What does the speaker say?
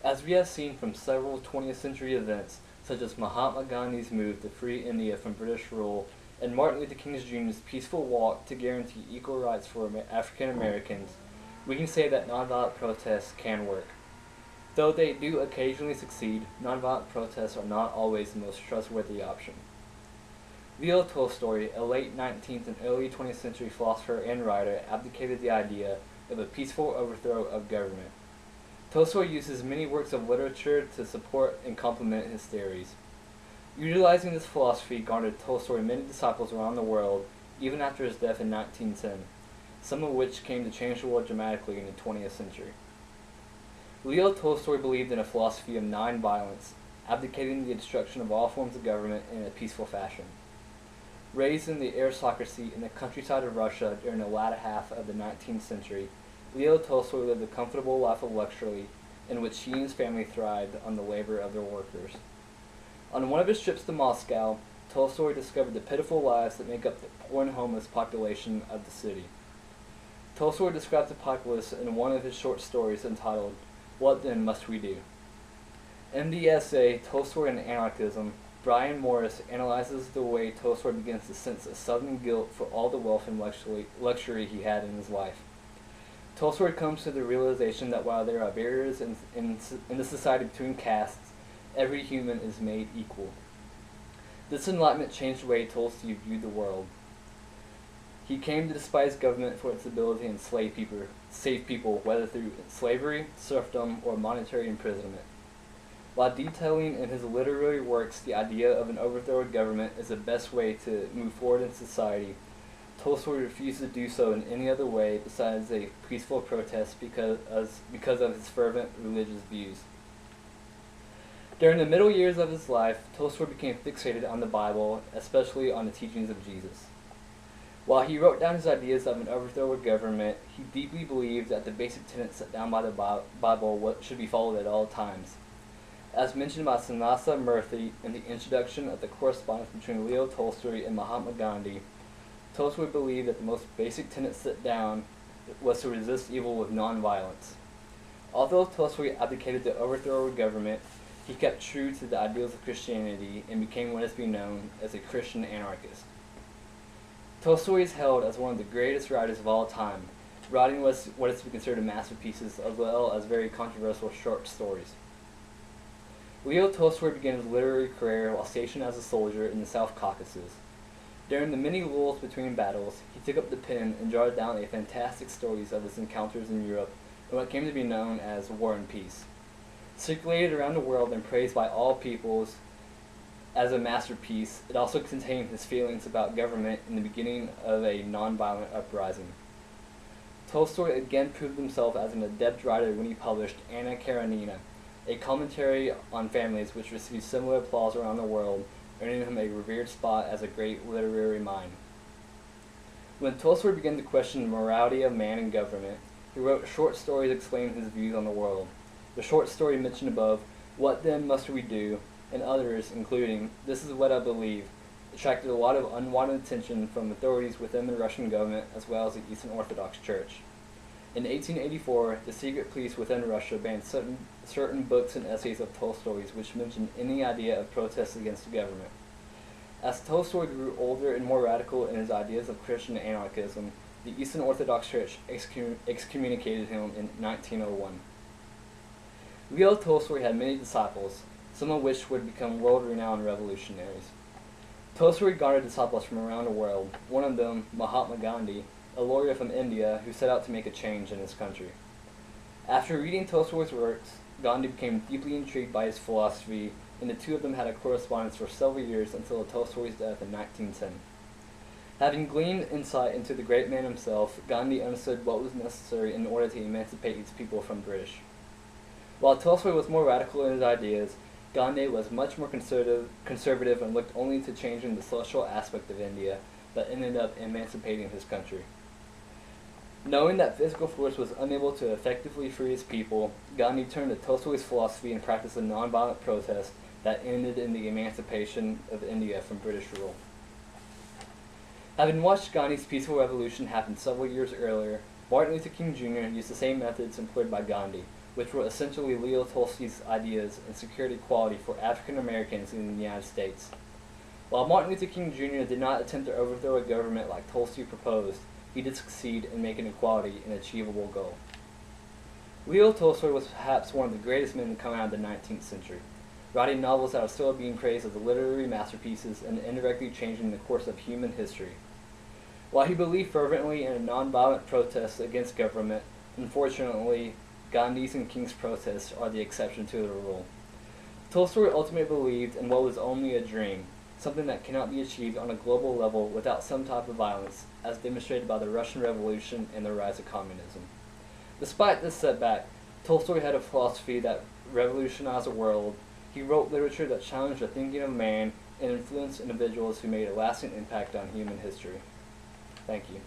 As we have seen from several 20th century events, such as Mahatma Gandhi's move to free India from British rule and Martin Luther King Jr.'s peaceful walk to guarantee equal rights for African Americans, we can say that nonviolent protests can work. Though they do occasionally succeed, nonviolent protests are not always the most trustworthy option. Leo Tolstoy, a late 19th and early 20th century philosopher and writer, advocated the idea of a peaceful overthrow of government. Tolstoy uses many works of literature to support and complement his theories. Utilizing this philosophy garnered Tolstoy many disciples around the world, even after his death in 1910, some of which came to change the world dramatically in the 20th century. Leo Tolstoy believed in a philosophy of non-violence, abdicating the destruction of all forms of government in a peaceful fashion. Raised in the aristocracy in the countryside of Russia during the latter half of the 19th century, Leo Tolstoy lived a comfortable life of luxury in which he and his family thrived on the labor of their workers. On one of his trips to Moscow, Tolstoy discovered the pitiful lives that make up the poor and homeless population of the city. Tolstoy describes the populace in one of his short stories entitled, "What Then Must We Do?" In the essay Tolstoy and Anarchism, Brian Morris analyzes the way Tolstoy begins to sense a sudden guilt for all the wealth and luxury he had in his life. Tolstoy comes to the realization that while there are barriers in the society between castes, every human is made equal. This enlightenment changed the way Tolstoy viewed the world. He came to despise government for its ability to enslave people, whether through slavery, serfdom, or monetary imprisonment. While detailing in his literary works the idea of an overthrow of government as the best way to move forward in society, Tolstoy refused to do so in any other way besides a peaceful protest because of his fervent religious views. During the middle years of his life, Tolstoy became fixated on the Bible, especially on the teachings of Jesus. While he wrote down his ideas of an overthrow of government, he deeply believed that the basic tenets set down by the Bible should be followed at all times. As mentioned by Sanasa Murthy in the introduction of the correspondence between Leo Tolstoy and Mahatma Gandhi, Tolstoy believed that the most basic tenet set down was to resist evil with nonviolence. Although Tolstoy advocated the overthrow of government, he kept true to the ideals of Christianity and became what has been known as a Christian anarchist. Tolstoy is held as one of the greatest writers of all time, writing what is to be considered masterpieces as well as very controversial short stories. Leo Tolstoy began his literary career while stationed as a soldier in the South Caucasus. During the many lulls between battles, he took up the pen and jotted down fantastic stories of his encounters in Europe and what came to be known as War and Peace. Circulated around the world and praised by all peoples as a masterpiece, it also contained his feelings about government in the beginning of a nonviolent uprising. Tolstoy again proved himself as an adept writer when he published Anna Karenina, a commentary on families which received similar applause around the world, earning him a revered spot as a great literary mind. When Tolstoy began to question the morality of man and government, he wrote short stories explaining his views on the world. The short story mentioned above, What Then Must We Do?, and others, including This Is What I Believe, attracted a lot of unwanted attention from authorities within the Russian government as well as the Eastern Orthodox Church. In 1884, the secret police within Russia banned certain books and essays of Tolstoy's which mentioned any idea of protest against the government. As Tolstoy grew older and more radical in his ideas of Christian anarchism, the Eastern Orthodox Church excommunicated him in 1901. Leo Tolstoy had many disciples, some of which would become world-renowned revolutionaries. Tolstoy garnered disciples from around the world, one of them, Mahatma Gandhi, a lawyer from India who set out to make a change in his country. After reading Tolstoy's works, Gandhi became deeply intrigued by his philosophy, and the two of them had a correspondence for several years until Tolstoy's death in 1910. Having gleaned insight into the great man himself, Gandhi understood what was necessary in order to emancipate his people from British. While Tolstoy was more radical in his ideas, Gandhi was much more conservative and looked only to changing the social aspect of India, but ended up emancipating his country. Knowing that physical force was unable to effectively free his people, Gandhi turned to Tolstoy's philosophy and practiced a nonviolent protest that ended in the emancipation of India from British rule. Having watched Gandhi's peaceful revolution happen several years earlier, Martin Luther King Jr. used the same methods employed by Gandhi, which were essentially Leo Tolstoy's ideas and secured equality for African Americans in the United States. While Martin Luther King Jr. did not attempt to overthrow a government like Tolstoy proposed, he did succeed in making equality an achievable goal. Leo Tolstoy was perhaps one of the greatest men to come out of the 19th century, writing novels that are still being praised as literary masterpieces and indirectly changing the course of human history. While he believed fervently in a nonviolent protest against government, unfortunately, Gandhi's and King's protests are the exception to the rule. Tolstoy ultimately believed in what was only a dream, something that cannot be achieved on a global level without some type of violence, as demonstrated by the Russian Revolution and the rise of communism. Despite this setback, Tolstoy had a philosophy that revolutionized the world. He wrote literature that challenged the thinking of man and influenced individuals who made a lasting impact on human history. Thank you.